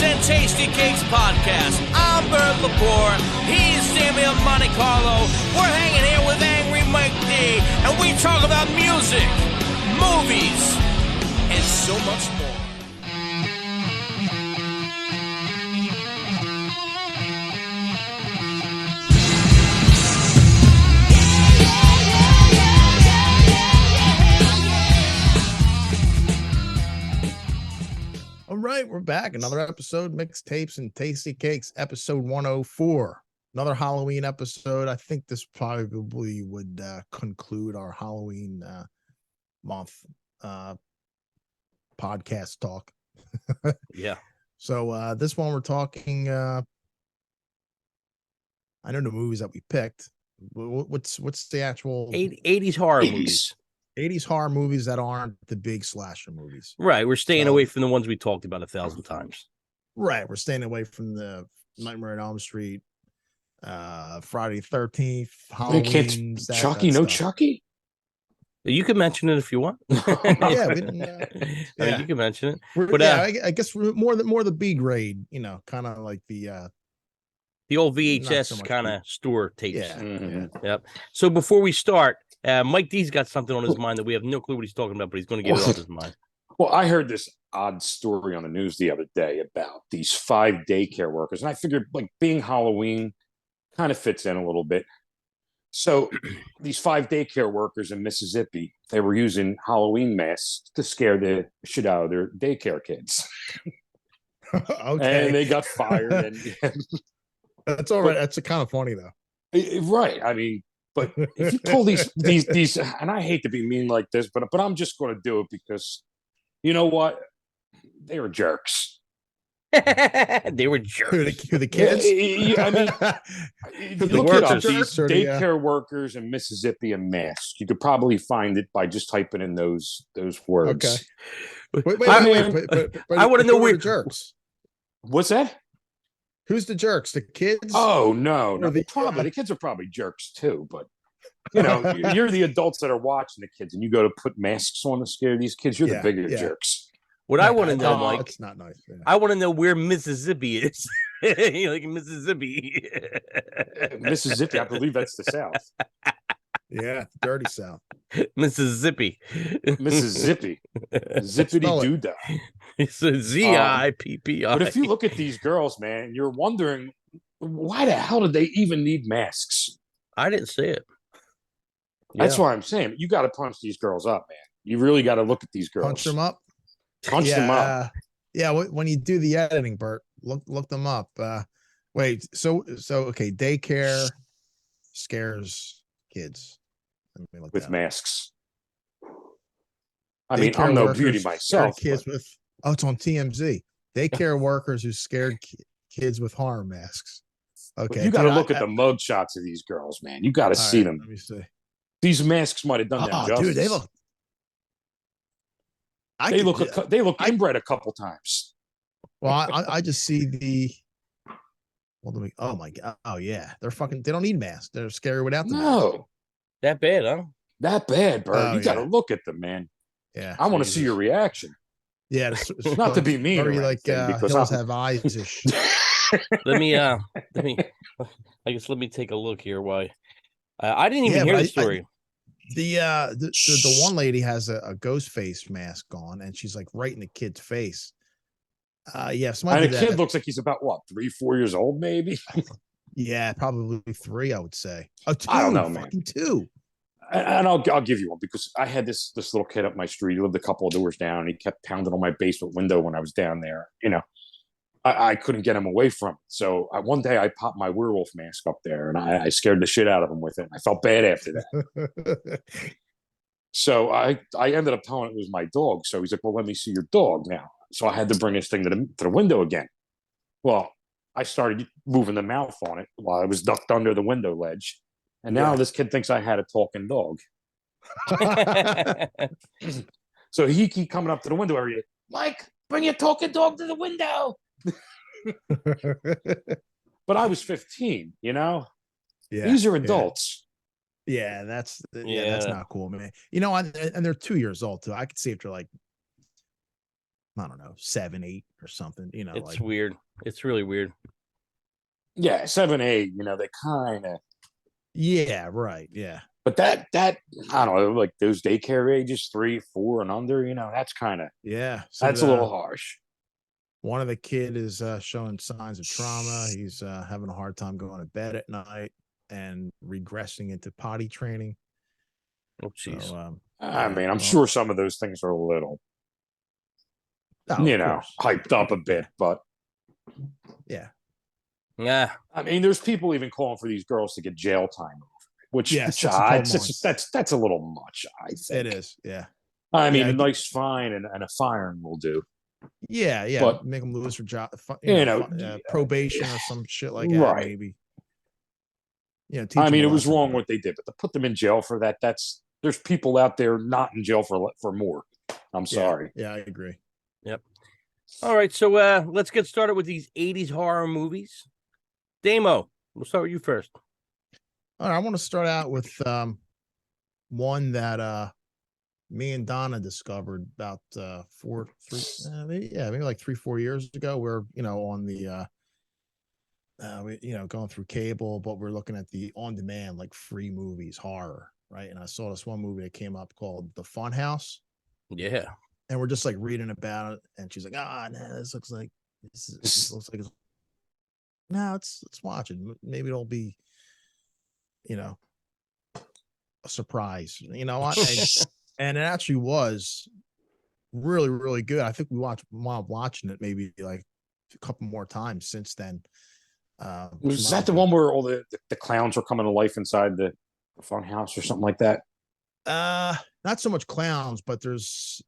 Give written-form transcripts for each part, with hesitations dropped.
and Tasty Cakes podcast. I'm Bert Lepore. He's Sammy of Monte Carlo. We're hanging here with Angry Mike D, and we talk about music, movies, and so much more. All right, we're back. Another episode, Mixtapes and Tasty Cakes, episode 104. Another Halloween episode. I think this probably would conclude our Halloween month podcast talk. Yeah. So this one we're talking. I know the movies that we picked. What's the actual 80s horror movies? 80s horror movies that aren't the big slasher movies. Right. We're staying away from the ones we talked about 1,000 times. Right. We're staying away from the Nightmare on Elm Street, Friday the 13th, Halloween. Chucky, no Chucky? You can mention it if you want. Yeah, we didn't, I mean, you can mention it. But I guess more the B grade, kind of like the old so VHS much kind of store tapes. Yeah, Mm-hmm. Yep. So before we start, Mike D's got something on his mind that we have no clue what he's talking about, but he's going to get it off his mind. Well, I heard this odd story on the news the other day about these 5 daycare workers, and I figured, like, being Halloween kind of fits in a little bit. So these 5 daycare workers in Mississippi, they were using Halloween masks to scare the shit out of their daycare kids. Okay. And they got fired. And that's all right. That's kind of funny though. Right. I mean, but if you pull these, and I hate to be mean like this, but I'm just going to do it because, you know what? They were jerks. They were jerks. Who the kids? I mean, The look workers, it up. These jerks or the, daycare workers in Mississippi and masks. You could probably find it by just typing in those words. Okay. Wait. But I want to know who are where the jerks. What's that? Who's the jerks? The kids? Oh no, Or the- probably the kids are probably jerks too. But you're the adults that are watching the kids, and you go to put masks on to scare these kids. You're Yeah, the bigger yeah. jerks. What I want to know, No, Mike, it's not nice. Yeah. I want to know where Mississippi is. Like Mississippi. Mississippi, I believe that's the South. Yeah, dirty South. Mississippi. Mississippi, zippity doo dah. It's a ZIPPI. But if you look at these girls, man, you're wondering why the hell did they even need masks? I didn't say it. That's why I'm saying you got to punch these girls up, man. You really got to look at these girls. Punch them up. Punch them up. Yeah, when you do the editing, Bert, look them up. Wait, so okay, daycare scares kids. Let me look With that up. masks. I mean, Daycare I'm no workers beauty scared myself. kids with it's on TMZ. Daycare workers who scared kids with horror masks. Okay, You got to look at the mug shots of these girls, man. You got to see them. Let me see. These masks might have done them justice. Dude, they look. They look inbred a couple times. Well, I just see the. Well, let me. Oh my god! Oh yeah, they're fucking. They don't need masks. They're scary without them. No, That bad, huh? that bad, Bert. Oh, you got to yeah. look at them, man. Yeah, I want to see your reaction. Yeah, it's Not to be mean, Very or like anything, because hills I'm- have eyes-ish. Let me I guess let me take a look here. Why? I didn't even Yeah, hear but the story. The one lady has a ghost face mask on, and she's like right in the kid's face. Yeah, somebody And the kid looks like he's about 3-4 years old, maybe. Yeah, probably 3, I would say. Oh, 2, I don't know, man. fucking 2. And I'll give you one because I had this little kid up my street. He lived a couple of doors down. And he kept pounding on my basement window when I was down there. I couldn't get him away from it. So one day I popped my werewolf mask up there, and I scared the shit out of him with it. I felt bad after that. So I ended up telling him it was my dog. So he's like, "Well, let me see your dog now." So I had to bring this thing to the window again. Well, I started moving the mouth on it while I was ducked under the window ledge. And now this kid thinks I had a talking dog. So he keep coming up to the window every day. Mike, bring your talking dog to the window. But I was 15, Yeah, These are adults. Yeah, that's not cool, man. And they're 2 years old too. I could see if they're like I don't know, 7, 8 or something, It's like weird. It's really weird. Yeah, 7, 8. They kind of. Yeah, right. Yeah. But that I don't know, like those daycare ages, 3, 4, and under. That's kind of Yeah. So that's a little harsh. one of the kid is showing signs of trauma. He's having a hard time going to bed at night and regressing into potty training. Oh, jeez. So, I mean, I'm sure some of those things are a little, hyped up a bit, but yeah. I mean, there's people even calling for these girls to get jail time, which that's a little much. I think it is. Yeah. I mean, a nice fine and a firing will do. Yeah, but make them lose their job, probation or some shit like that, right. maybe. I mean, it was wrong what they did, but to put them in jail for that, there's people out there not in jail for more. I'm sorry. Yeah, I agree. Yep. All right, so let's get started with these 80s horror movies. Damo, we'll start with you first. All right, I want to start out with one that me and Donna discovered about maybe like 3-4 years ago. We're on the going through cable, but we're looking at the on-demand like free movies, horror, right? And I saw this one movie that came up called The Funhouse. Yeah. And we're just like reading about it, and she's like, this looks like no, let's watch it. Maybe it'll be a surprise, and it actually was really, really good. I think we wound watching it maybe like a couple more times since then. Was that the one where all the clowns were coming to life inside the fun house or something like that? Not so much clowns, but there's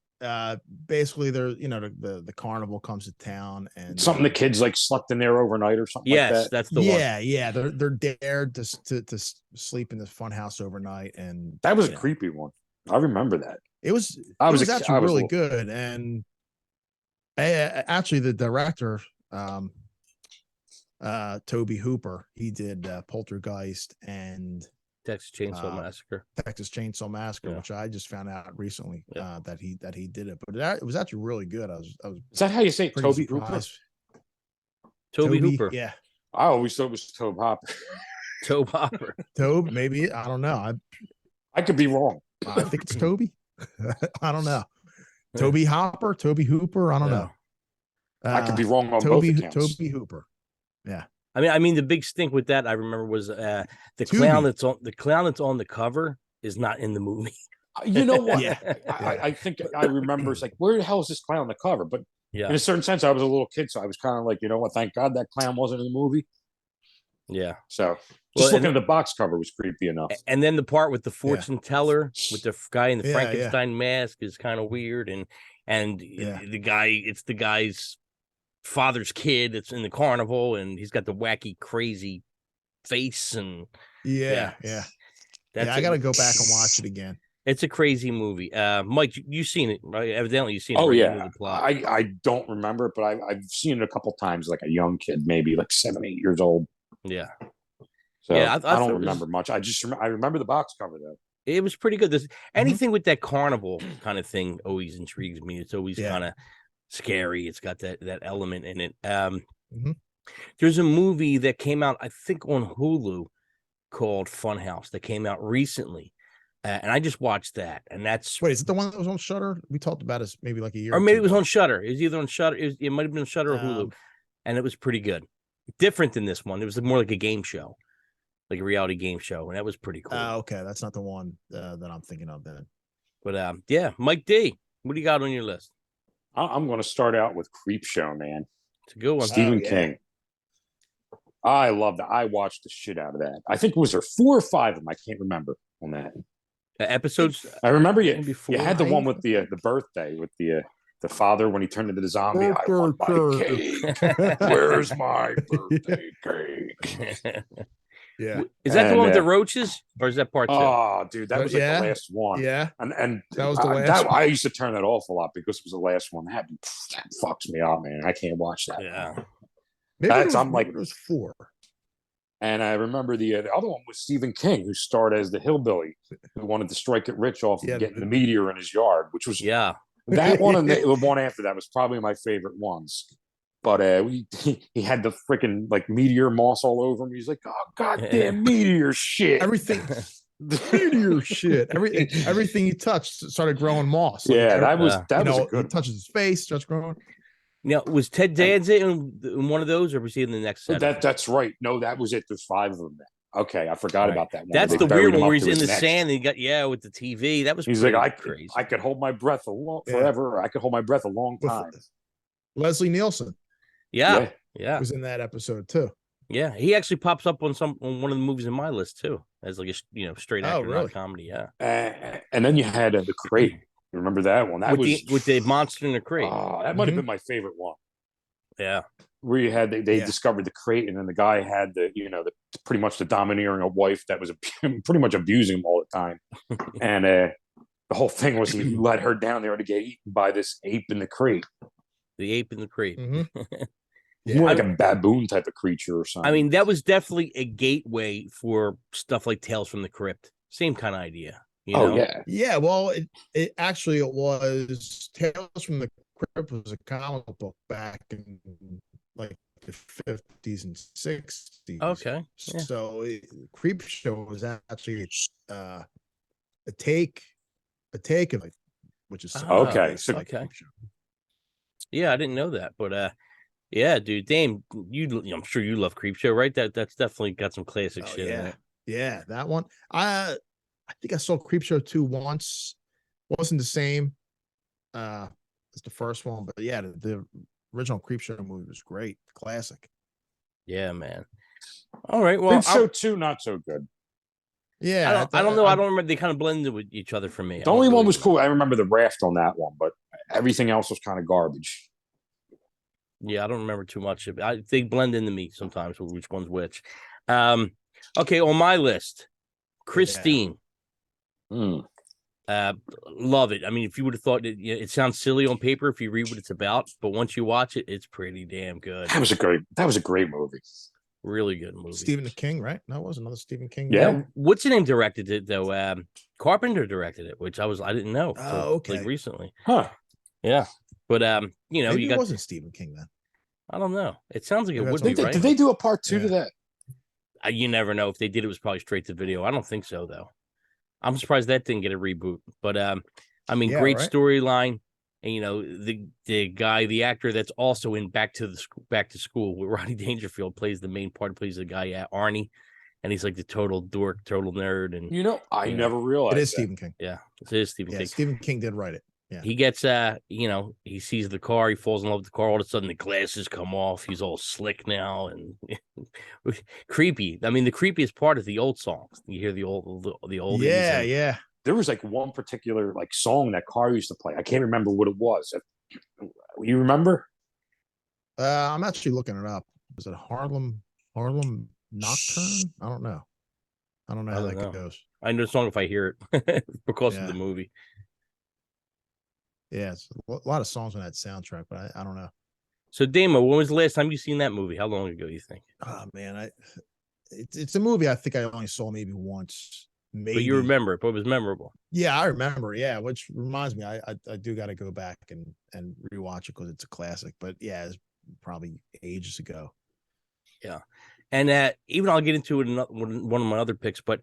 basically the carnival comes to town, and something the kids like slept in there overnight or something like that. That's the one. Yeah, they're dared to sleep in this fun house overnight, and that was a creepy one. I remember that. It was actually really good, and actually the director, Toby Hooper, he did Poltergeist and Texas Chainsaw Massacre, which I just found out recently that he did it, but it was actually really good. I was Is that how you say it? Toby Hooper? Toby Hooper. Yeah. I always thought it was Tobe Hopper. Tobe Hopper. Tobe, maybe. I don't know. I could be wrong. I think it's Toby. I don't know. Toby Hopper, Toby Hooper. I don't know. I could be wrong on both accounts. Toby Hooper. Yeah. I mean, the big stink with that I remember was the clown that's on the cover is not in the movie. You know what? I think I remember. It's like, where the hell is this clown on the cover? But in a certain sense, I was a little kid, so I was kind of like, you know what? Thank God that clown wasn't in the movie. Yeah. So just looking at the box cover was creepy enough. And then the part with the fortune teller with the guy in the Frankenstein mask is kind of weird, and the guy, it's the guy's father's kid that's in the carnival, and he's got the wacky, crazy face, and I gotta go back and watch it again. It's a crazy movie. Mike, you've seen it, right? Evidently, you've seen it. Oh, right? yeah. I don't remember it, but I've seen it a couple times, like a young kid, maybe like 7, 8 years old. Yeah. So I don't remember much. I remember the box cover, though. It was pretty good. Anything with that carnival kind of thing always intrigues me. It's always kind of scary. It's got that element in it. There's a movie that came out, I think, on Hulu called Funhouse that came out recently. And I just watched that, and that's is it the one that was on Shudder? We talked about it maybe like a year, or maybe it was on Shudder. It was either on Shudder. It might have been Shudder or Hulu, and it was pretty good. Different than this one. It was more like a game show, like a reality game show, and that was pretty cool. Okay, that's not the one that I'm thinking of then. But Mike D, what do you got on your list? I'm going to start out with Creepshow, man. It's a good one. Stephen King. I love that. I watched the shit out of that. I think it was there 4 or 5 of them. I can't remember on that. Episodes. I remember you had the one with the birthday with the father when he turned into the zombie. I want my cake. Where's my birthday cake? Yeah. Is that the one with the roaches, or is that part 2? Oh, dude, that was like the last one. Yeah. And that was the last one. I used to turn that off a lot because it was the last one. That fucks me up, man. I can't watch that. Yeah. Maybe it was 4. And I remember the other one was Stephen King, who starred as the hillbilly who wanted to strike it rich off of getting the meteor in his yard, which was That one and the one after that was probably my favorite ones. But he had the freaking like meteor moss all over him. He's like, oh goddamn meteor shit. Everything meteor shit. Everything he touched started growing moss. Like, yeah, that was a good he touches his face, starts growing. Now, was Ted Danza in one of those, or was he in the next set? That's right. No, that was it. There's 5 of them. Okay, I forgot about that one. That's the weird one where he's in the sand and he got with the TV. That was he's like crazy. I could hold my breath forever. I could hold my breath a long time. Leslie Nielsen. Yeah. Was in that episode too. Yeah, he actually pops up on one of the movies in my list too, as like a straight actor, not comedy. Yeah. And then you had the Crate. Remember that one? That was with the monster in the crate. Oh, that might have been my favorite one. Yeah, where you had they discovered the crate, and then the guy had the pretty much the domineering wife that was pretty much abusing him all the time, and the whole thing was he let her down there to get eaten by this ape in the crate. The ape in the crate. Mm-hmm. More like a baboon type of creature or something. I mean, that was definitely a gateway for stuff like Tales from the Crypt. Same kind of idea. You know? Yeah. Well, it actually was Tales from the Crypt was a comic book back in like the 50s and 60s. Okay. Yeah. So Creep Show was actually a take of it, which is okay. Okay. Yeah, I didn't know that, but yeah, dude, Dame, I'm sure you love Creep Show, right? That's definitely got some classic shit in it. Yeah, that one. I think I saw Creep Show 2 once. Wasn't the same as the first one, but yeah, the original Creep Show movie was great. Classic. Yeah, man. All right, well, Creep Show 2 not so good. Yeah, I don't know. I don't remember. They kind of blended with each other for me. The only one was cool. I remember the raft on that one, but everything else was kind of garbage. Yeah, I don't remember too much of it. They blend into me sometimes with which one's which. Okay, on my list, Christine. Yeah. Love it. I mean, if you would have thought it sounds silly on paper if you read what it's about, but once you watch it, it's pretty damn good. That was a great movie. Really good movie. Stephen King, right? No, it was another Stephen King. Yeah. What's the name directed it though? Carpenter directed it, which I didn't know. Okay. Like recently. Huh. Yeah. But Maybe you got. It wasn't Stephen King then. I don't know. It sounds like it would be. Right? Did they do a part 2 to that? You never know. If they did, it was probably straight to video. I don't think so though. I'm surprised that didn't get a reboot. But I mean, great storyline. And the guy, the actor that's also in Back to School with Rodney Dangerfield plays the main part. Plays the guy Arnie, and he's like the total dork, total nerd. And I never realized it is Stephen King. Yeah, it is Stephen King. Stephen King did write it. Yeah. He gets he sees the car, he falls in love with the car, all of a sudden the glasses come off, he's all slick now and creepy. I mean, the creepiest part is the old songs. You hear the old Yeah. There was like one particular like song that car used to play. I can't remember what it was. You remember? I'm actually looking it up. Is it Harlem Nocturne? I don't know how that goes. I know the song if I hear it because of the movie. Yeah, it's a lot of songs on that soundtrack, but I don't know. So, Damo, when was the last time you seen that movie? How long ago do you think? Oh man, it's a movie I think I only saw maybe once. Maybe. But you remember it, but it was memorable. Yeah, I remember. Yeah, which reminds me, I do got to go back and rewatch it because it's a classic. But yeah, it's probably ages ago. Yeah, and even I'll get into it in one of my other picks, but.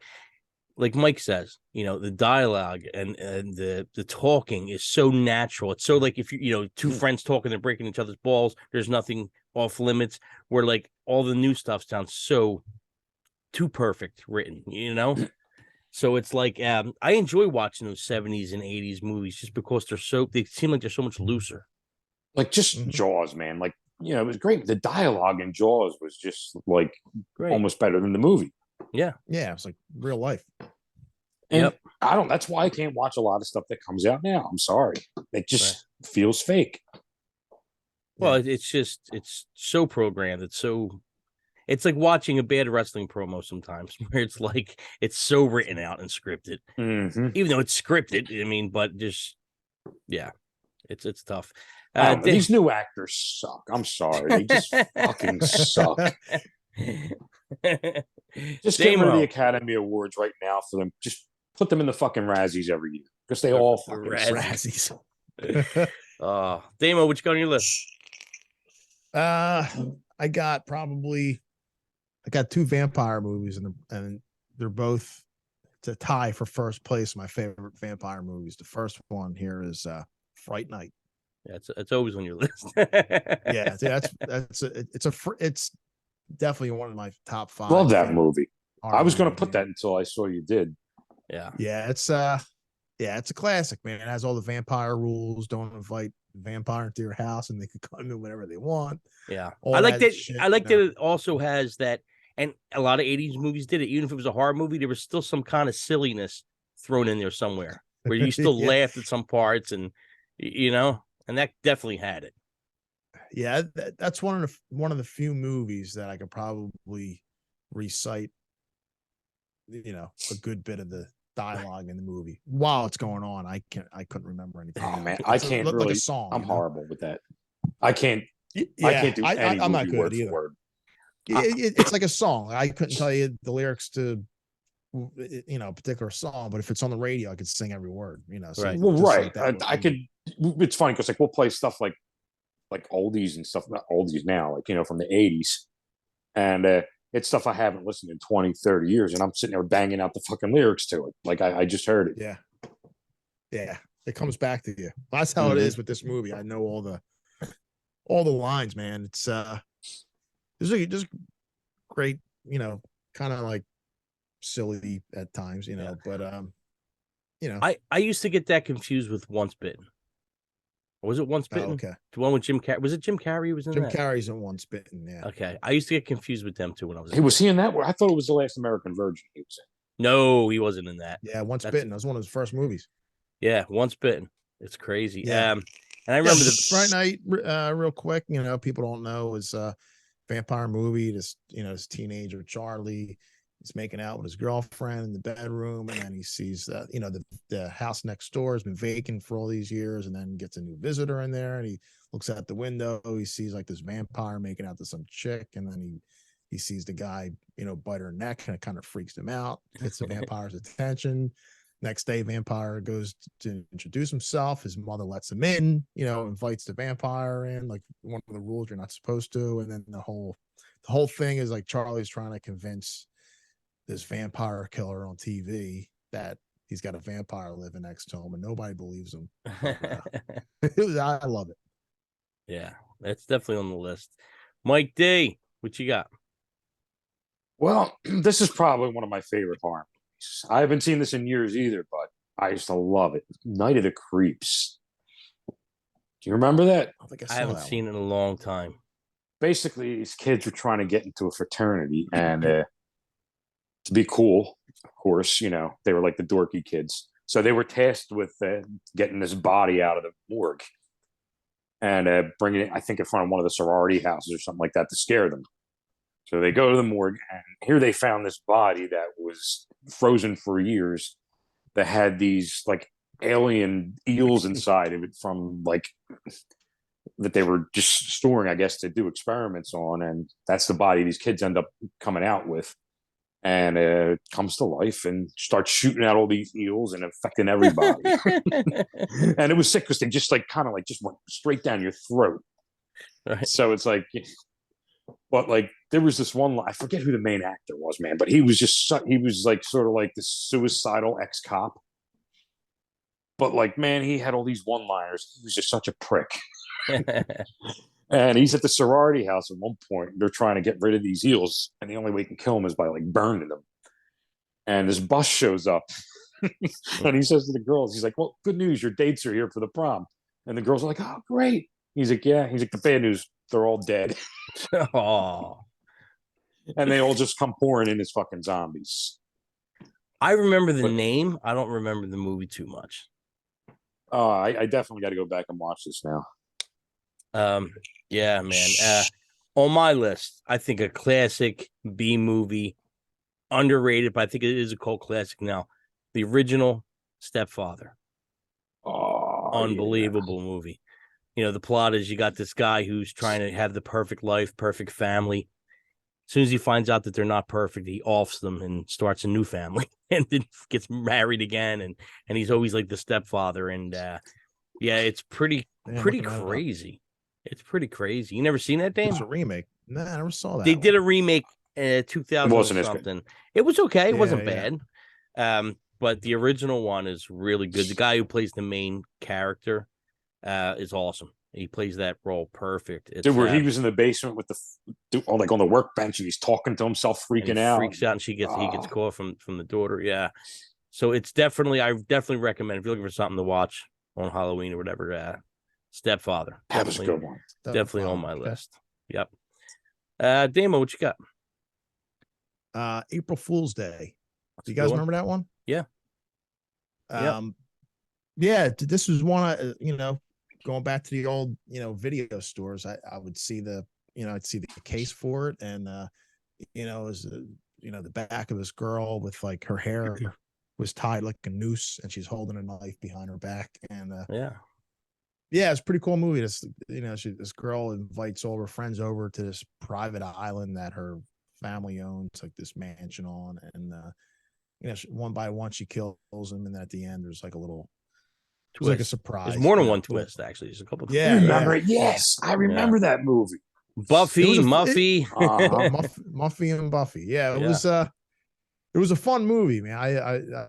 Like Mike says, the dialogue and the talking is so natural. It's so like if two friends talking, they're breaking each other's balls. There's nothing off limits. Where like all the new stuff sounds so too perfect written, So it's like I enjoy watching those 70s and 80s movies just because they seem like they're so much looser. Like just Jaws, man. Like it was great. The dialogue in Jaws was just like almost better than the movie. Yeah, it's like real life. And that's why I can't watch a lot of stuff that comes out now. I'm sorry. It just feels fake. Well, it's so programmed. It's like watching a bad wrestling promo sometimes where it's like, it's so written out and scripted, even though it's scripted. I mean, but just, it's tough. These new actors suck. I'm sorry. They just fucking suck. Just get rid of the Academy Awards right now for them. Just put them in the fucking Razzies every year because they all fucking Razzies. Damo, what you got on your list? I got two vampire movies, and they're both to tie for first place. My favorite vampire movies. The first one here is Fright Night. Yeah, it's always on your list. Yeah, it's definitely one of my top 5. Love that movie. I was going to movies, put that until I saw you did. Yeah, it's a classic, man. It has all the vampire rules. Don't invite vampire into your house, and they can come in whenever they want. Yeah, all I like that. shit, I like that it also has that, and a lot of '80s movies did it. Even if it was a horror movie, there was still some kind of silliness thrown in there somewhere, where you still Yeah. laughed at some parts, and and that definitely had it. Yeah, that's one of the few movies that I could probably recite, a good bit of the dialogue in the movie while it's going on. I couldn't remember anything. Oh man, I can't look really. like a song. I'm horrible with that. I can't. Yeah, I can't do any I'm movie not good word either. for word. It's like a song. I couldn't tell you the lyrics to a particular song, but if it's on the radio, I could sing every word. So Right. Well, right. Like I could. It's funny because we'll play stuff like oldies and stuff. Not oldies now, from the 80s, and it's stuff I haven't listened in 20, 30 years, and I'm sitting there banging out the fucking lyrics to it. Like I just heard it. Yeah. It comes back to you. That's how it is with this movie. I know all the lines, man. It's just great, kind of like silly at times, but I used to get that confused with Once Bitten. Or was it Once Bitten? Oh, okay. The one with Jim Carrey. Was it Jim Carrey who was in Jim that? Carrey's in Once Bitten, yeah. Okay. I used to get confused with them too when I was He was he in that? I thought it was The Last American Virgin. He was in. No, he wasn't in that. Yeah, Once Bitten. That was one of his first movies. Yeah, Once Bitten. It's crazy. Yeah. And I remember the Fright Night, real quick, people don't know, is a vampire movie. This teenager Charlie is making out with his girlfriend in the bedroom, and then he sees that the house next door has been vacant for all these years, and then gets a new visitor in there, and he looks out the window, he sees like this vampire making out to some chick, and then he sees the guy bite her neck, and it kind of freaks him out, gets the vampire's attention. Next day, vampire goes to introduce himself. His mother lets him in, invites the vampire in, like one of the rules you're not supposed to. And then the whole thing is like Charlie's trying to convince this vampire killer on TV that he's got a vampire living next to him, and nobody believes him. I love it. Yeah, that's definitely on the list. Mike D, what you got? Well, this is probably one of my favorite horror movies. I haven't seen this in years either, but I used to love it. Night of the Creeps. Do you remember that? I don't think I haven't seen it in a long time. Basically, these kids were trying to get into a fraternity, and to be cool, of course, they were like the dorky kids. So they were tasked with getting this body out of the morgue and bringing it, I think, in front of one of the sorority houses or something like that to scare them. So they go to the morgue, and here they found this body that was frozen for years that had these like alien eels inside of it from like that they were just storing, I guess, to do experiments on. And that's the body these kids end up coming out with. And it comes to life and starts shooting out all these eels and affecting everybody. And it was sick because they just just went straight down your throat. Right. So it's like, but like there was this one, I forget who the main actor was, man, but he was like sort of like this suicidal ex-cop. But like, man, he had all these one-liners. He was just such a prick. And he's at the sorority house at one point. They're trying to get rid of these eels, and the only way you can kill them is by like burning them. And this bus shows up, and he says to the girls, he's like, "Well, good news, your dates are here for the prom." And the girls are like, "Oh, great." He's like, "Yeah." He's like, "The bad news, they're all dead." Oh. And they all just come pouring in as fucking zombies. I remember the name. I don't remember the movie too much. Oh, I definitely got to go back and watch this now. Yeah, man. On my list, I think a classic B movie, underrated, but I think it is a cult classic now. The original Stepfather. Oh, unbelievable movie. The plot is you got this guy who's trying to have the perfect life, perfect family. As soon as he finds out that they're not perfect, he offs them and starts a new family and then gets married again. And he's always like the stepfather. And Yeah, it's pretty crazy. It's pretty crazy. You never seen that, Dame? It's a remake. No, I never saw that. They did a remake 2000 or something. It was okay. It wasn't bad. But the original one is really good. The guy who plays the main character is awesome. He plays that role perfect. It's, Dude, where he was in the basement with like on the workbench, and he's talking to himself, freaking out. Freaks out, and he gets call from the daughter. Yeah. So it's I definitely recommend if you're looking for something to watch on Halloween or whatever. Stepfather. That was a good one. Definitely on my list. Yep. Damo, what you got? April Fool's Day. Do you guys remember that one? Yeah. Yeah. This was one. Going back to the old, video stores. I would see I'd see the case for it, and it was the back of this girl with like her hair was tied like a noose, and she's holding a knife behind her back, and it's a pretty cool movie. This this girl invites all her friends over to this private island that her family owns, like this mansion on, and one by one she kills them, and at the end there's like a little twist. Like a surprise. There's more than one twist, actually. There's a couple. Yeah, remember it? Yes, I remember that movie. Buffy, Muffy, Muffy and Buffy. Yeah, it was a fun movie, man. I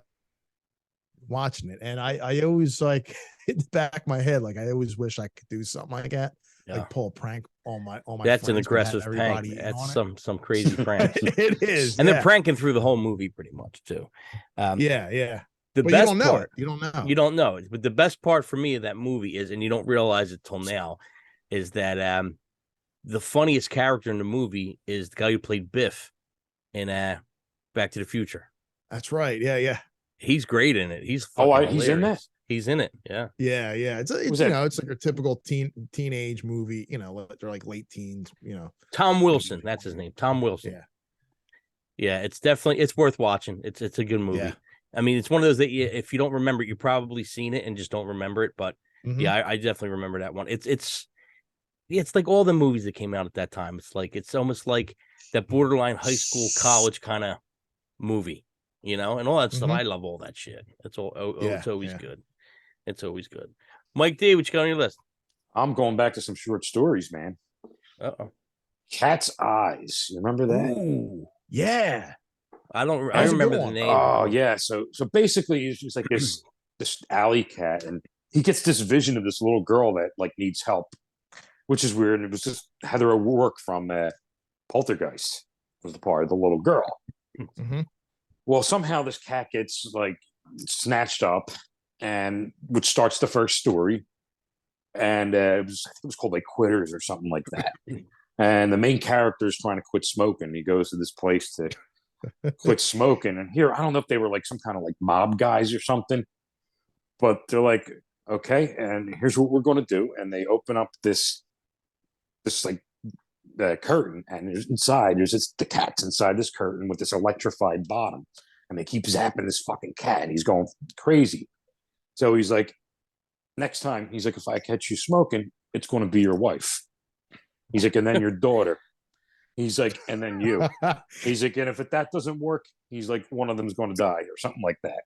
watching it, and I always like in the back of my head, like I always wish I could do something like that, like pull a prank on my. That's an aggressive prank. That's some crazy prank. It is, and they're pranking through the whole movie pretty much too. The best part, you don't know. You don't know it. But the best part for me of that movie is, and you don't realize it till now, is that the funniest character in the movie is the guy who played Biff in Back to the Future. That's right. Yeah. He's great in it. He's he's in that. He's in it. Yeah. It's it's like a typical teenage movie. They're like late teens. Tom Wilson. That's his name. Tom Wilson. Yeah. It's worth watching. It's a good movie. Yeah. I mean, it's one of those that if you don't remember it, you probably seen it and just don't remember it. But I definitely remember that one. It's like all the movies that came out at that time. It's almost like that borderline high school, college kind of movie, and all that stuff. I love all that shit. It's always good. It's always good. Mike D, what you got on your list? I'm going back to some short stories, man. Cat's Eyes. You remember that? Ooh, yeah. I remember the name. Oh yeah. So basically it's just like this alley cat, and he gets this vision of this little girl that like needs help, which is weird. And it was just Heather O'Rourke from Poltergeist was the part of the little girl. Mm-hmm. Well, somehow this cat gets like snatched up, and which starts the first story. And I think it was called like Quitters or something like that. And the main character is trying to quit smoking. He goes to this place to quit smoking, and here I don't know if they were like some kind of like mob guys or something, but they're like, okay, and here's what we're going to do, and they open up this like the curtain, and there's the cat's inside this curtain with this electrified bottom, and they keep zapping this fucking cat, and he's going crazy. So he's like, next time, he's like, if I catch you smoking, it's going to be your wife. He's like, and then your daughter. He's like, and then you. He's like, and if that doesn't work, he's like, one of them's going to die or something like that.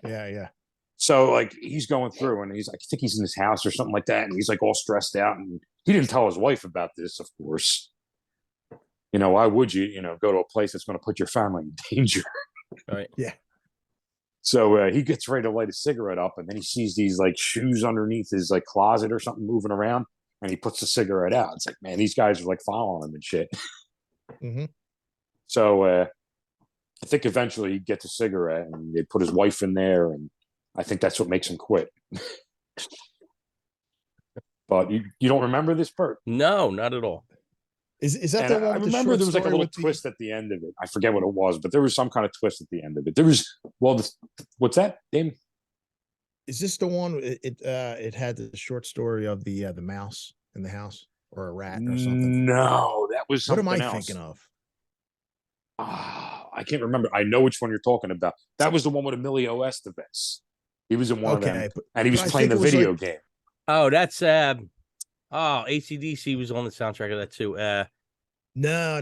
Yeah. So like he's going through, and he's like, I think he's in his house or something like that, and he's like all stressed out, and he didn't tell his wife about this, of course. Why would you, go to a place that's going to put your family in danger? Right. Yeah. So he gets ready to light a cigarette up, and then he sees these like shoes underneath his like closet or something moving around, and he puts the cigarette out. It's like, man, these guys are like following him and shit. Mm-hmm. So I think eventually he gets a cigarette, and they put his wife in there, and I think that's what makes him quit. But you don't remember this part? No, not at all. Is that the one? I remember there was like a little twist at the end of it. I forget what it was, but there was some kind of twist at the end of it. There was what's that, Damon? Is this the one? It had the short story of the mouse in the house, or a rat or something. No, that was something What am I else. thinking of? I can't remember. I know which one you're talking about. That was the one with Emilio Estevez. He was in one of them, and he was playing the video game. Oh, that's AC/DC was on the soundtrack of that too. No,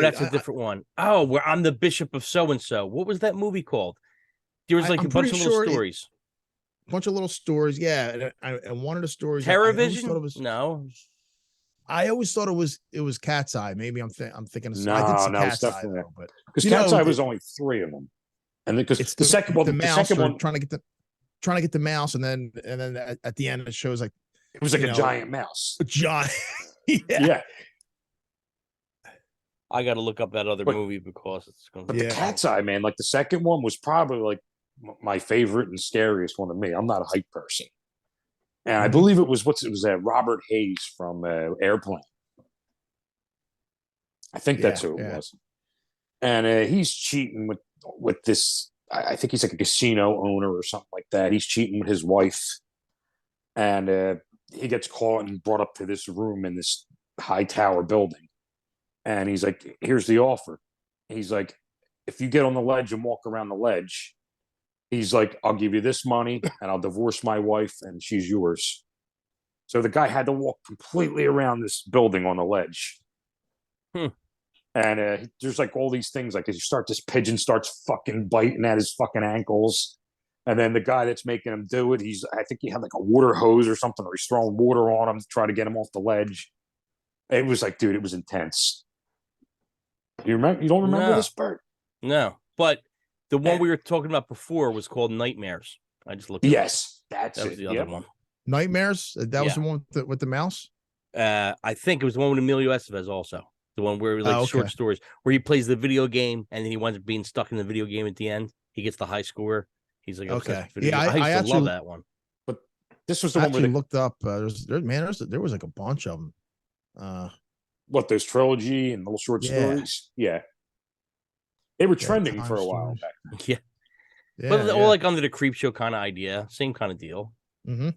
that's a different one. Where I'm the Bishop of so and so. What was that movie called? There was like a bunch of little stories. bunch of little stores. Yeah, and one of the stores, TerraVision. I always thought it was Cat's Eye. Maybe I'm thinking. No, I did see it's Cat's Eye definitely though, but because Cat's Eye was only 3 of them, and because it's the second one, the second one, trying to get the mouse, and then at the end it shows like it was like a giant mouse. A giant. Yeah. I got to look up that other movie because it's going to. But the Cat's Eye, man, like the second one was probably like my favorite and scariest one to me. I'm not a hype person, and I believe it was Robert Hayes from Airplane. I think that's who it was, and he's cheating with this. I think he's like a casino owner or something like that. He's cheating with his wife, and he gets caught and brought up to this room in this high tower building. And he's like, here's the offer. He's like, if you get on the ledge and walk around the ledge, he's like, I'll give you this money and I'll divorce my wife and she's yours. So the guy had to walk completely around this building on the ledge. And there's like all these things, like as this pigeon starts fucking biting at his fucking ankles. And then the guy that's making him do it, I think he had like a water hose or something, or he's throwing water on him to try to get him off the ledge. It was like, dude, it was intense. You remember? You don't remember this, Bert? No, but the one we were talking about before was called Nightmares. I just looked. Yes, that was the other one. Nightmares. That was the one with the mouse. I think it was the one with Emilio Estevez also. The one where short stories where he plays the video game and then he winds up being stuck in the video game at the end. He gets the high score. He's like, okay, I used to love that one. But this was the one where they looked up. There was like a bunch of them. What, those trilogy and little short stories? Yeah. They were trending for a while back then. But all like under the creep show kind of idea. Same kind of deal. Same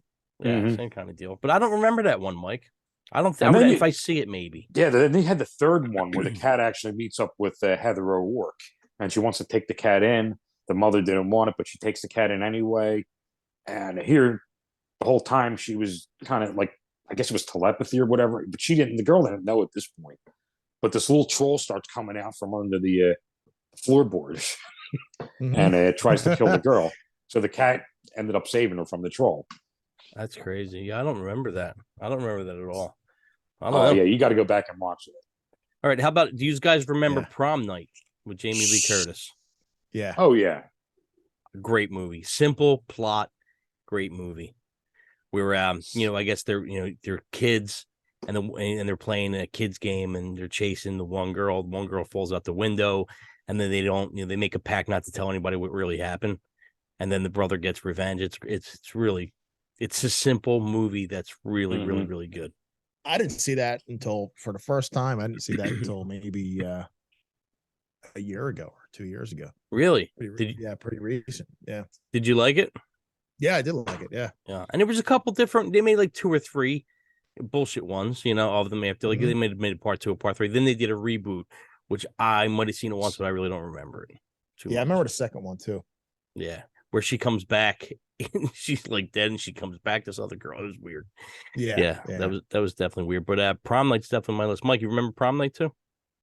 kind of deal. But I don't remember that one, Mike. I don't think if I see it, maybe. Yeah, then they had the third one where the cat actually meets up with Heather O'Rourke and she wants to take the cat in. The mother didn't want it, but she takes the cat in anyway. And here, the whole time she was kind of like, I guess it was telepathy or whatever, but the girl didn't know at this point. But this little troll starts coming out from under the floorboards and it tries to kill the girl. So the cat ended up saving her from the troll. That's crazy. Yeah, I don't remember that. I don't remember that at all. Yeah, you got to go back and watch it. All right, how about, do you guys remember Prom Night with Jamie Lee Curtis? Yeah. Oh, yeah. Great movie. Simple plot. Great movie. Where I guess they're kids and they're playing a kids game and they're chasing the one girl. One girl falls out the window and then they make a pact not to tell anybody what really happened. And then the brother gets revenge. It's a simple movie that's really, really, really good. I didn't see that for the first time. I didn't see that until maybe a year ago or 2 years ago. Really? Pretty recent. Yeah. Did you like it? Yeah, I did like it. Yeah. Yeah. And there was a couple different, they made like 2 or 3 bullshit ones, of them after they made part 2 or part 3. Then they did a reboot, which I might have seen it once, but I really don't remember it. I remember the second one too. Yeah. Where she comes back and she's like dead and she comes back, this other girl. It was weird. Yeah. That was definitely weird. But Prom Night's definitely on my list. Mike, you remember Prom Night too?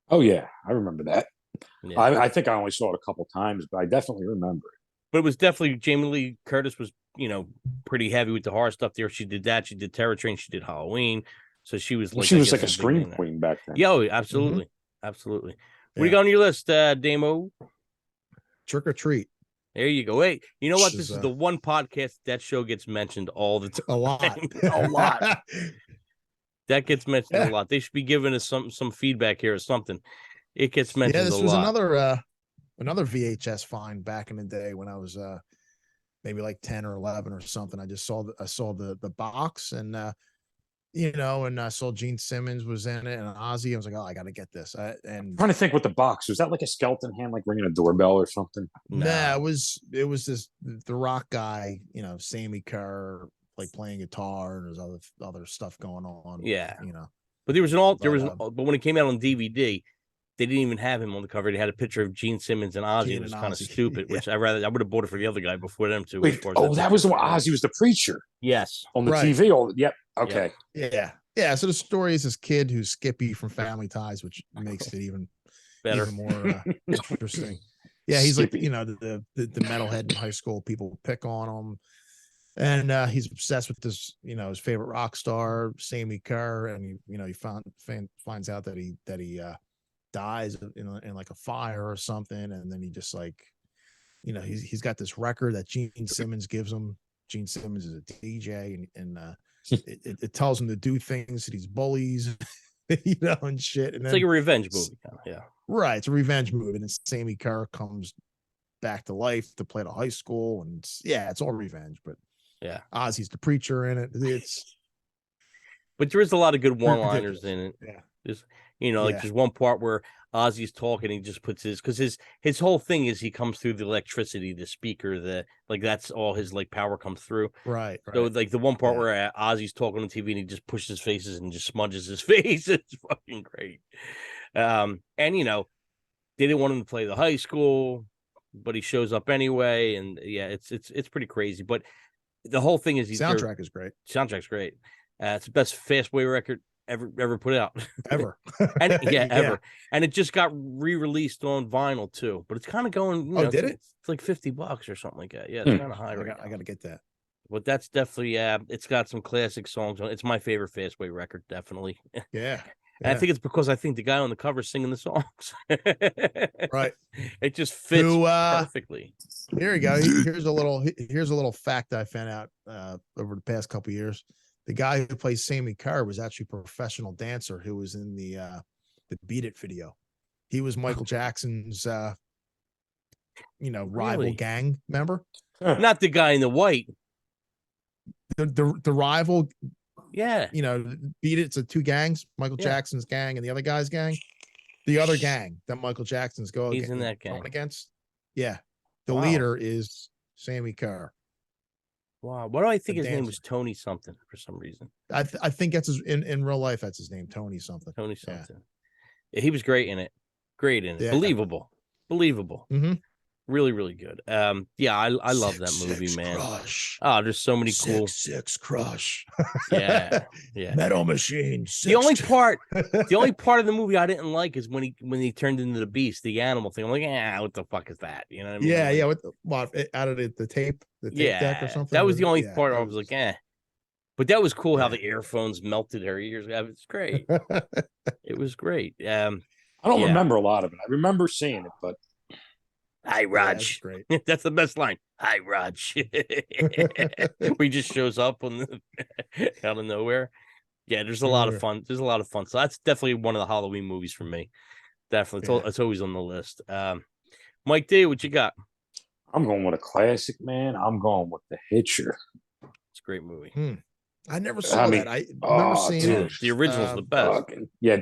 Oh yeah, I remember that. Yeah. I think I only saw it a couple times, but I definitely remember it. But it was definitely Jamie Lee Curtis was, pretty heavy with the horror stuff there. She did that. She did Terror Train. She did Halloween. So she was like, like a scream queen back then. Yeah, absolutely. Absolutely. What do you got on your list, Damo? Trick or Treat. There you go. Hey, you know what? This is the one podcast that show gets mentioned all the time. A lot. A lot. That gets mentioned a lot. They should be giving us some feedback here or something. It gets mentioned a lot. This was another VHS find back in the day when I was maybe like 10 or 11 or something. I saw the box and and I saw Gene Simmons was in it and Ozzy. I was like, oh, I got to get this. And I'm trying to think what the box was. That like a skeleton hand, like ringing a doorbell or something? Nah, it was the rock guy, Sammy Kerr, like playing guitar, and there's other stuff going on. Yeah, But there was but when it came out on DVD, they didn't even have him on the cover. They had a picture of Gene Simmons and Ozzy. It was kind of stupid, which I would have bought it for the other guy before them two. Wait, that was the one. Ozzy was the preacher. Yes, on the TV. Yep. Okay. Yeah. So the story is this kid who's Skippy from Family Ties, which makes it even better, even more interesting. Yeah, he's Skippy. Like the metalhead in high school. People pick on him, And he's obsessed with this, his favorite rock star, Sammy Kerr, and he finds out that he dies in like a fire or something, and then he just like, he's got this record that Gene Simmons gives him. Gene Simmons is a DJ, and it tells him to do things that he's bullies, and shit. And it's like a revenge movie, yeah. Right, it's a revenge movie, and Sammy Kerr comes back to life to play the high school, and it's all revenge, but. Yeah, Ozzy's the preacher in it. But there is a lot of good one-liners in it. Yeah, just there's one part where Ozzy's talking, he just puts because his whole thing is he comes through the electricity, the speaker, that's all his like power comes through. Right. So like the one part where Ozzy's talking on TV and he just pushes his faces and just smudges his face. It's fucking great. And they didn't want him to play the high school, but he shows up anyway, and it's pretty crazy, but. The whole thing is soundtrack is great. Soundtrack's great. It's the best Fastway record ever put out. Ever. And ever. And it just got re-released on vinyl too. But it's kind of going, did it? It's like $50 or something like that. Yeah, it's kind of high. I gotta get that. But that's definitely it's got some classic songs on it. It's my favorite Fastway record, definitely. Yeah. And I think it's because I think the guy on the cover is singing the songs. Right. It just fits perfectly. Here you go. Here's a little fact I found out over the past couple of years. The guy who plays Sammy Kerr was actually a professional dancer who was in the Beat It video. He was Michael Jackson's rival gang member. Not the guy in the white. The rival. Yeah. Beat It. It's two gangs, Michael Jackson's gang and the other guy's gang. The other gang that Michael Jackson's He's in that gang. going against. Yeah. The leader is Sammy Kerr. Wow. Why do I think his name was Tony something for some reason? I think that's in real life, that's his name, Tony something. Tony something. Yeah, he was great in it. Yeah. Believable. Mm-hmm. Really, really good. I love that movie, man. Crush. Oh, there's so many cool. Six Crush. Yeah. Metal Machine. The only part of the movie I didn't like is when he turned into the beast, the animal thing. I'm like, what the fuck is that? You know what I mean? Yeah, out of the tape deck or something. That was the only part I was like, But that was cool how the earphones melted her ears. It's great. It was great. I don't remember a lot of it. I remember seeing it, but. Hi, Raj. Great. That's the best line. Hi, Raj. He just shows up out of nowhere. Yeah, there's a lot of fun. So that's definitely one of the Halloween movies for me. Definitely. It's always on the list. Mike D, what you got? I'm going with a classic, man. I'm going with The Hitcher. It's a great movie. I never saw that. I remember seeing it. The original's the best.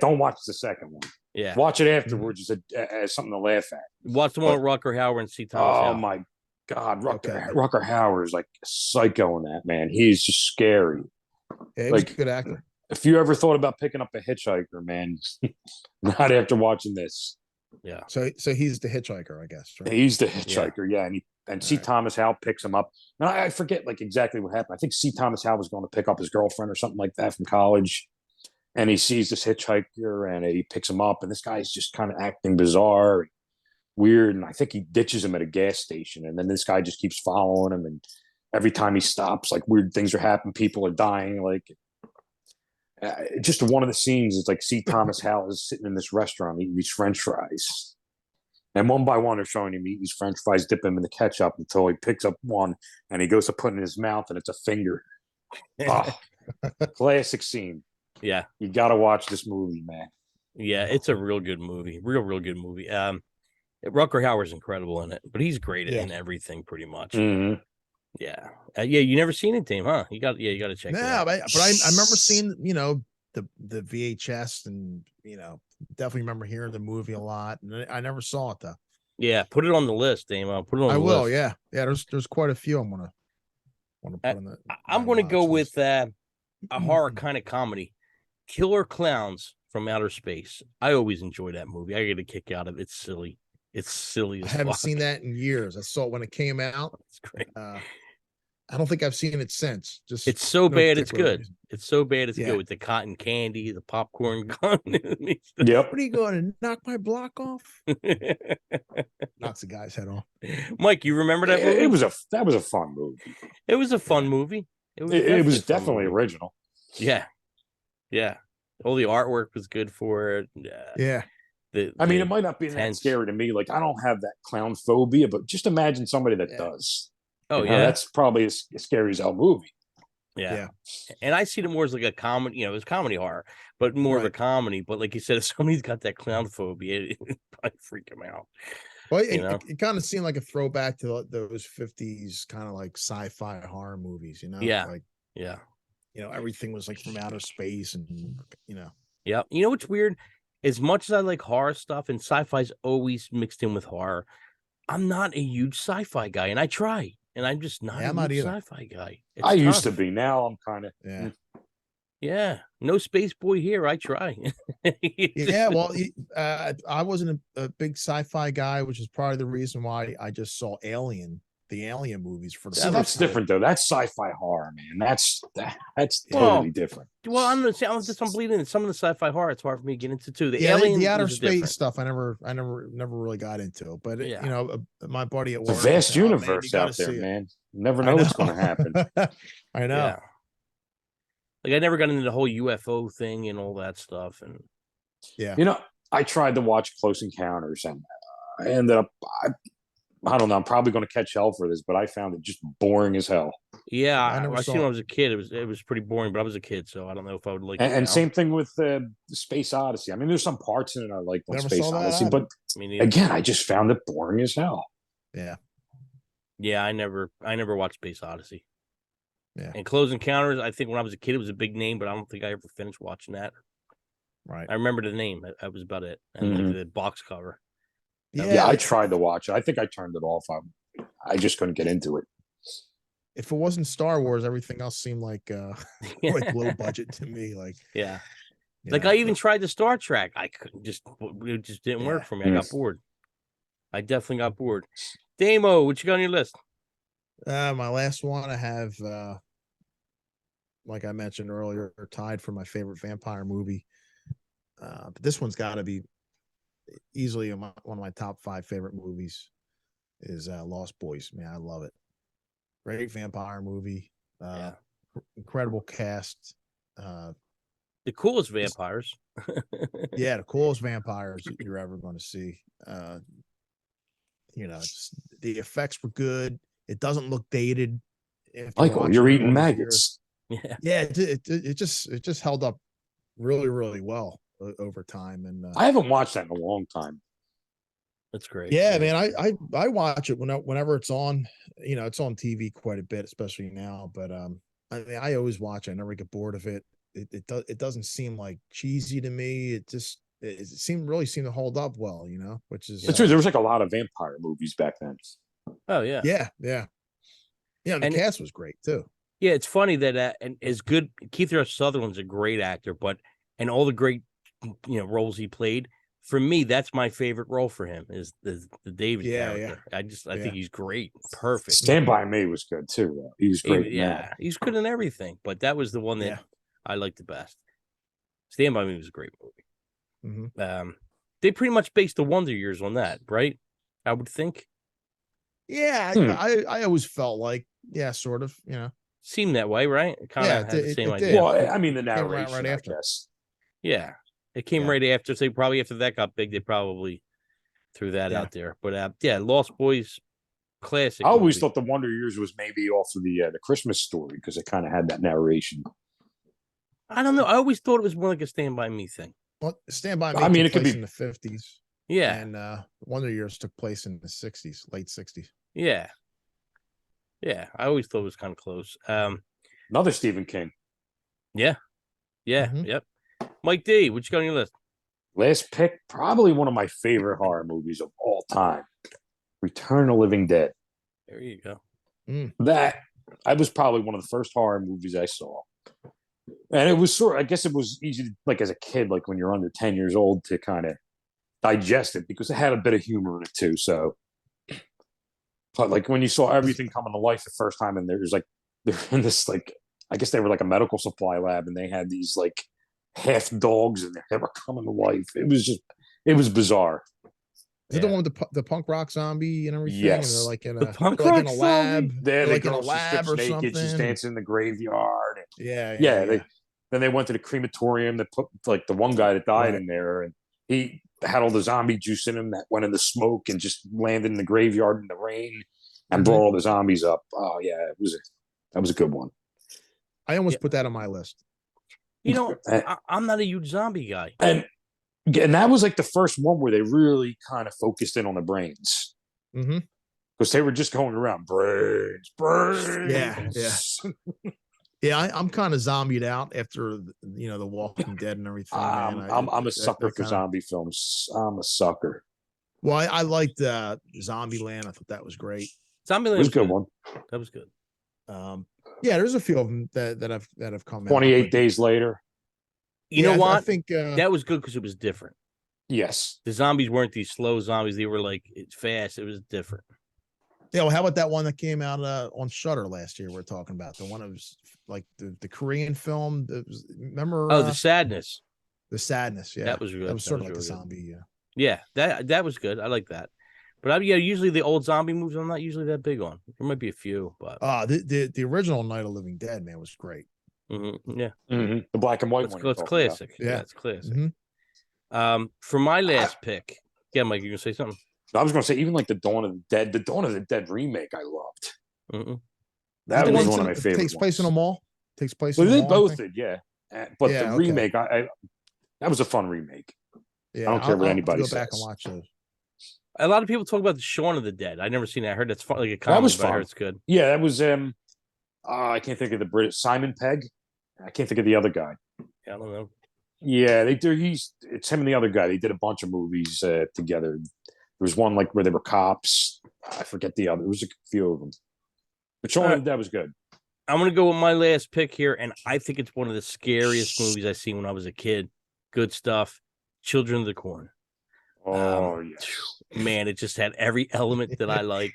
Don't watch the second one. Yeah. Watch it afterwards as something to laugh at. Watch the one with Rucker Hauer and C. Thomas. Oh, my God. Rucker Hauer is like a psycho in that, man. He's just scary. Yeah, he was a good actor. If you ever thought about picking up a hitchhiker, man, not after watching this. Yeah. So he's the hitchhiker, I guess. Right? He's the hitchhiker, yeah. And C. Thomas Howell picks him up. Now, I forget exactly what happened. I think C. Thomas Howell was going to pick up his girlfriend or something like that from college. And he sees this hitchhiker and he picks him up. And this guy's just kind of acting bizarre, weird. And I think he ditches him at a gas station. And then this guy just keeps following him. And every time he stops, weird things are happening. People are dying. Just one of the scenes is C. Thomas Howell is sitting in this restaurant eating these French fries. And one by one, they're showing him eat these French fries, dip him in the ketchup until he picks up one and he goes to put it in his mouth and it's a finger. Classic scene. Yeah. You got to watch this movie, man. Yeah, it's a real good movie. Real good movie. Rucker Hauer's incredible in it, but he's great in everything pretty much. Mm-hmm. Yeah. You never seen it, Dave, huh? You got to check it out. But I remember seeing, the VHS and, definitely remember hearing the movie a lot. And I never saw it though. Yeah. Put it on the list, Dave. I'll put it on the list. I will. Yeah. Yeah. There's quite a few I'm going to put on the. I'm going to go with a horror kind of comedy. Killer Clowns from Outer Space. I always enjoy that movie. I get a kick out of it. It's silly. It's silly. I haven't seen that in years. I saw it when it came out. It's great. I don't think I've seen it since. Just It's so no bad, it's particular good. reason. It's so bad, it's Yeah. good with the cotton candy, the popcorn gun. Yep. What are you going to knock my block off? Knocks the guy's head off. Mike, you remember that movie? That was a fun movie. It was a fun movie. It was a fun definitely movie. original. Yeah. All the artwork was good for it. Yeah. I mean, it might not be that scary to me. Like, I don't have that clown phobia, but just imagine somebody that does. Oh, you know, that's probably as scary as hell movie. Yeah. And I see it more as like a comedy, it was comedy horror, but more of a comedy. But like you said, if somebody's got that clown phobia, it probably freak him out. Well, it kind of seemed like a throwback to those 50s kind of like sci-fi horror movies, you know? Yeah. Like, yeah. You know, everything was like from outer space and, you know. Yeah. You know what's weird? As much as I like horror stuff and sci-fi's always mixed in with horror, I'm not a huge sci-fi guy, and I try. And I'm just not a huge sci-fi guy. I used to be. Now I'm kind of yeah. No space boy here. I try. Yeah, well, I wasn't a big sci-fi guy, which is part of the reason why I just saw the Alien movies for the first time. That's different though. That's sci-fi horror, man. That's totally different. Well, I'm bleeding. Some of the sci-fi horror, it's hard for me to get into too. The outer space stuff, I never really got into. But you know, my buddy at work, it's a vast universe out there, man. You never know what's going to happen. I know. Yeah. Like I never got into the whole UFO thing and all that stuff. And you know, I tried to watch Close Encounters, and I ended up. I don't know. I'm probably going to catch hell for this, but I found it just boring as hell. Yeah, I seen when I was a kid. It was pretty boring, but I was a kid, so I don't know if I would like it. And same thing with the Space Odyssey. I mean, there's some parts in it I like Space Odyssey, but again, I just found it boring as hell. Yeah. Yeah, I never watched Space Odyssey. Yeah. And Close Encounters, I think when I was a kid, it was a big name, but I don't think I ever finished watching that. Right. I remember the name. That was about it. And the box cover. Yeah, I tried to watch it. I think I turned it off. I just couldn't get into it. If it wasn't Star Wars, everything else seemed like like low budget to me. Like like I even tried the Star Trek. I couldn't it just didn't work for me. I got bored. I definitely got bored. Damo, what you got on your list? My last one I have, like I mentioned earlier, tied for my favorite vampire movie. But this one's got to be easily one of my top 5 favorite movies is Lost Boys. Man, I love it. Great vampire movie. Incredible cast. The coolest vampires. The coolest vampires you're ever going to see. You know, the effects were good. It doesn't look dated. Michael, you're eating maggots. Yeah, it just held up really, really well over time. And I haven't watched that in a long time. That's great. Yeah, man, I watch it whenever it's on. You know, it's on TV quite a bit, especially now. But I mean, I always watch it. I never get bored of it. It doesn't seem like cheesy to me. It really seemed to hold up well. You know, which is it's true. There was like a lot of vampire movies back then. Oh yeah, yeah. And the cast was great too. Yeah, it's funny that and as good Keith Sutherland's a great actor, and all the great roles he played. For me, that's my favorite role for him is the David character. I think he's great, perfect. Stand By Me was good too. He was great. He's good in everything, but that was the one that I liked the best. Stand By Me was a great movie. Mm-hmm. They pretty much based the Wonder Years on that, right? I would think. Yeah, I always felt like sort of, seemed that way, right? It kind of had the same idea. Well, I mean, the narration, right after. I guess. Yeah. It came right after. So probably after that got big, they probably threw that out there. But Lost Boys, classic. I always thought the Wonder Years was maybe also the Christmas Story because it kind of had that narration. I don't know. I always thought it was more like a Stand By Me thing. Well, Stand By Me. I mean, it could be in the 50s. Yeah, and Wonder Years took place in the 60s, late 60s. Yeah. I always thought it was kind of close. Another Stephen King. Yeah. Mm-hmm. Yep. Mike D, what you got on your list? Last pick, probably one of my favorite horror movies of all time, Return of the Living Dead. There you go. That was probably one of the first horror movies I saw. And it was I guess it was easy to, like as a kid, like when you're under 10 years old, to kind of digest it because it had a bit of humor in it too. So, but like when you saw everything coming to life the first time and there's like they're in this like, I guess they were like a medical supply lab, and they had these like half dogs, and they were coming to life. It was bizarre. Is it the one with the punk rock zombie and everything? Yes. And they're like in The a punk they're like rock in a lab. zombie? There, They're the like in a girl, she lab strips or naked, she's something. dancing in the graveyard. Yeah. Then they went to the crematorium that put like the one guy that died Right. in there, and he had all the zombie juice in him that went in the smoke and just landed in the graveyard in the rain and brought all the zombies up. Oh yeah, that was a good one. I almost put that on my list. You know, I'm not a huge zombie guy. And that was like the first one where they really kind of focused in on the brains. Mm-hmm. Because they were just going around brains. Yeah, I'm kind of zombied out after The Walking Dead and everything. Man. I'm a sucker for zombie films. I'm a sucker. Well, I liked Zombieland. I thought that was great. Zombieland was a good one. That was good. Yeah, there's a few of them that have come out. 28 Days Later. You know what? I think that was good because it was different. Yes. The zombies weren't these slow zombies. They were like fast. It was different. Yeah, well, how about that one that came out on Shudder last year? We're talking about the one that was like the Korean film. Remember? The Sadness. The Sadness. Yeah, that was good. That was sort of like really a zombie. Yeah, that was good. I like that. But usually the old zombie movies I'm not usually that big on. There might be a few, but the original Night of the Living Dead, man, was great. Mm-hmm. Yeah, the black and white one. It's classic. Yeah, it's classic. Mm-hmm. For my last pick, yeah, Mike, you gonna say something? I was gonna say even like the Dawn of the Dead remake, I loved. Mm-mm. That was one of my favorites. Takes place in a mall. Takes place. Well, in a they mall, both did, yeah. But the remake, that was a fun remake. Yeah, I don't care what anybody says. Go back and watch those. A lot of people talk about the Shaun of the Dead. I never seen it. I heard that's fun, like a comedy. That was fun. I heard it's good. Yeah, that was I can't think of the British Simon Pegg. I can't think of the other guy. Yeah, I don't know. Yeah, it's him and the other guy. They did a bunch of movies together. There was one like where they were cops. I forget the other. There was a few of them. But Shaun of the Dead was good. I'm gonna go with my last pick here, and I think it's one of the scariest movies I seen when I was a kid. Good stuff. Children of the Corn. Oh yes, man! It just had every element that I like.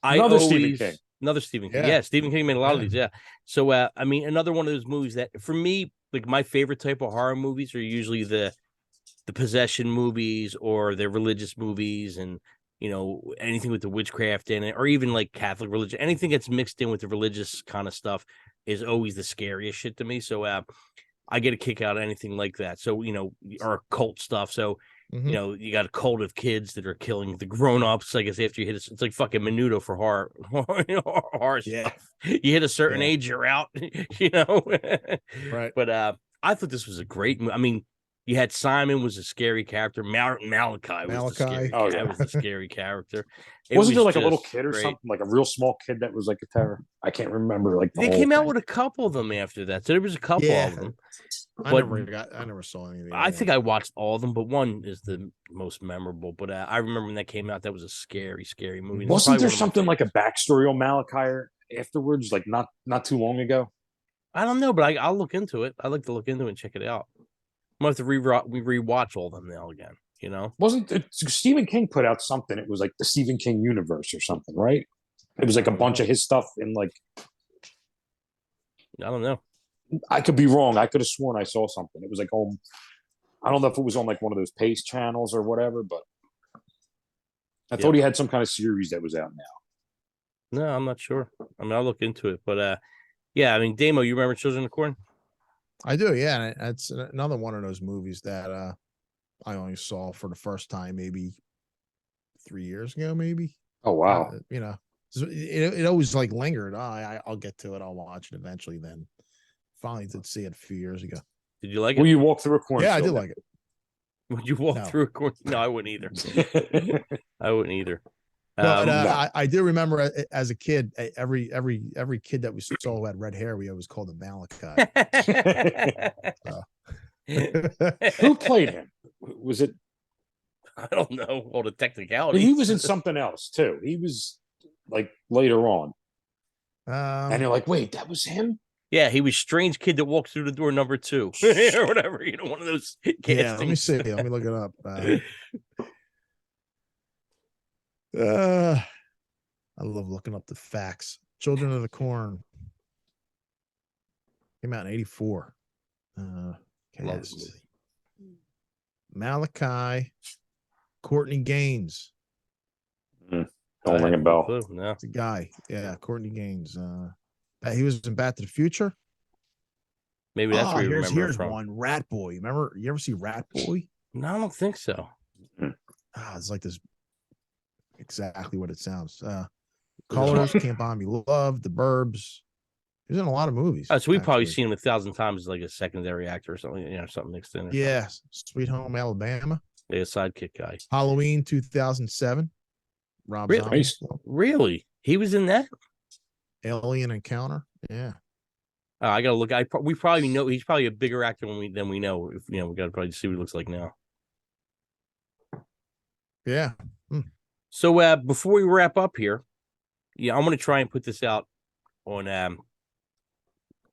Stephen King. Another Stephen King. Yeah, Stephen King made a lot of these. Yeah. So I mean, another one of those movies that for me, like my favorite type of horror movies are usually the possession movies or the religious movies, and anything with the witchcraft in it, or even like Catholic religion. Anything that's mixed in with the religious kind of stuff is always the scariest shit to me. So I get a kick out of anything like that. So or cult stuff. So. Mm-hmm. You got a cult of kids that are killing the grown-ups. I guess after you hit it's like fucking Menudo for horror, horror stuff. You hit a certain age, you're out. Right. But I thought this was a great movie. I mean, you had Simon was a scary character. Malachi was a scary character. Wasn't there like a little kid or something, like a real small kid that was like a terror? I can't remember. Like they came out with a couple of them after that, so there was a couple of them. I never saw any of these. I think I watched all of them, but one is the most memorable. But I remember when that came out, that was a scary, scary movie. Wasn't there something like a backstory on Malachi afterwards, like not too long ago? I don't know, but I'll look into it. I like to look into it and check it out. I'm gonna have to rewatch all of them now again. Wasn't it, Stephen King put out something? It was like the Stephen King universe or something, right? It was like a bunch of his stuff in like. I don't know. I could be wrong. I could have sworn I saw something. It was like home. I don't know if it was on like one of those Pace channels or whatever, but I thought he had some kind of series that was out now. No, I'm not sure. I mean, I'll look into it, but yeah. I mean, Damo, you remember Children of the Corn? I do. Yeah, it's another one of those movies that I only saw for the first time maybe 3 years ago, maybe. Oh wow! It always like lingered. I'll get to it. I'll watch it eventually. Then finally did see it a few years ago. Did you like it? Will you walk through a corn? Yeah, I did like it. Would you walk through a corn? No, I wouldn't either. I wouldn't either. But I do remember as a kid, every kid that we saw who had red hair, we always called him Malachi. Who played him? Was it? I don't know all the technicalities. He was in something else too. He was like later on, and you're like, wait, that was him? Yeah, he was strange kid that walks through the door number 2 or whatever. One of those. Yeah, let me see. Let me look it up. I love looking up the facts. Children of the Corn. Came out in 84. Love Cast. this movie. Malachi, Courtney Gaines. Don't I ring a have no bell. clue, no. It's a guy. Yeah, Courtney Gaines. He was in Back to the Future. Maybe that's where you remember him here's from. one. Rat Boy. Remember? You ever see Rat Boy? No, I don't think so. It's like this. Exactly what it sounds. Colors, Can't Buy Me Love, The Burbs. He was in a lot of movies. Oh, so we've probably actually. seen him 1,000 times as like a secondary actor or something, something mixed in. Yeah, Sweet Home Alabama. Yeah, sidekick guy. Halloween 2007. Rob Really? Zombie. Really? He was in that? Alien Encounter. Yeah. I gotta look. We probably know he's probably a bigger actor than we know. If we gotta probably see what he looks like now. Yeah. So before we wrap up here, I'm gonna try and put this out on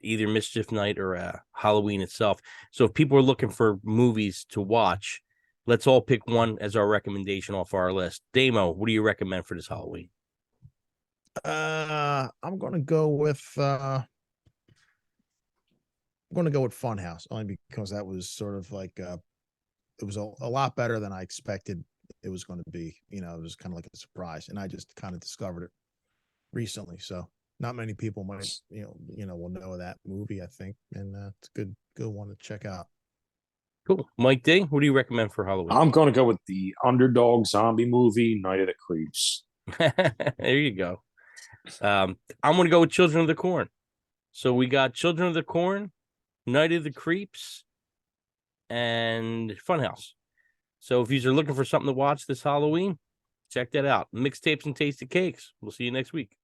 either Mischief Night or Halloween itself. So if people are looking for movies to watch, let's all pick one as our recommendation off our list. Damo, what do you recommend for this Halloween? I'm gonna go with Funhouse, only because that was sort of like it was a lot better than I expected it was going to be. It was kind of like a surprise, and I just kind of discovered it recently. So not many people might will know that movie, I think, and it's a good one to check out. Cool. Mike D, what do you recommend for Halloween? I'm going to go with the underdog zombie movie, Night of the Creeps. There you go. I'm going to go with Children of the Corn. So we got Children of the Corn, Night of the Creeps, and Funhouse. So if you're looking for something to watch this Halloween, check that out. Mixtapes and Tasty Cakes. We'll see you next week.